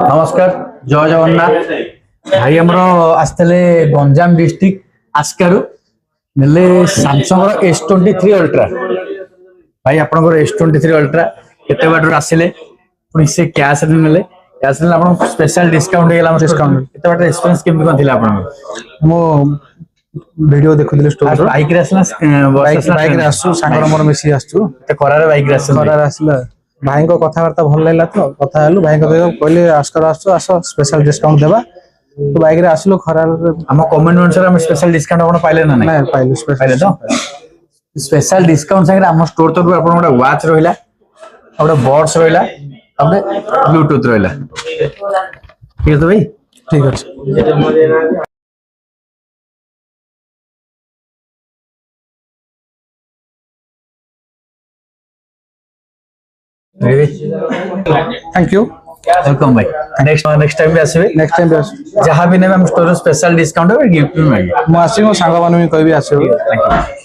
नमस्कार जय जगन्नाथ भाई आमर आसते गंजाम डिस्ट्रिक्ट आस्कारु नेले सैमसंग S23 अल्ट्रा भाई आपनकर S23 अल्ट्रा केते बाटर आसिले पुनी से कैश रे नेले कैश ने आपन स्पेशल डिस्काउंट हेला डिस्काउंट केते बाटर एक्सपीरियंस केमि कोन थिला आपन मो वीडियो देखुदिले स्टोर बाइक रे आसला बाइक रे आसु सांगर मोर मिसी आसु ते करारे बाइक रे आसला करारे आसला भाई को कथाबार्ता भल लागला तो कथा हलु भाई को कहले आस्कर आसो स्पेशल डिस्काउंट देबा तो बाइक रे आसलो खरारे हम कमेंट अनुसार हम स्पेशल डिस्काउंट आपन पाइले ना नहीं पाइले पाइले तो स्पेशल डिस्काउंट संगे हम स्टोर तरफ आपन गोटा वॉच रहिला गोटा बड्स रहिला आपने ब्लूटूथ रहिला ठीक है तो भाई ठीक है थैंक यू वेलकम भाई नेक्स्ट टाइम भी आसीबे नेक्स्ट टाइम भी जहां भी नेबे हम स्टोर स्पेशल डिस्काउंट और गिफ्ट भी मांगे मो आसी मो सांग मानु भी कहबी आसीबो थैंक यू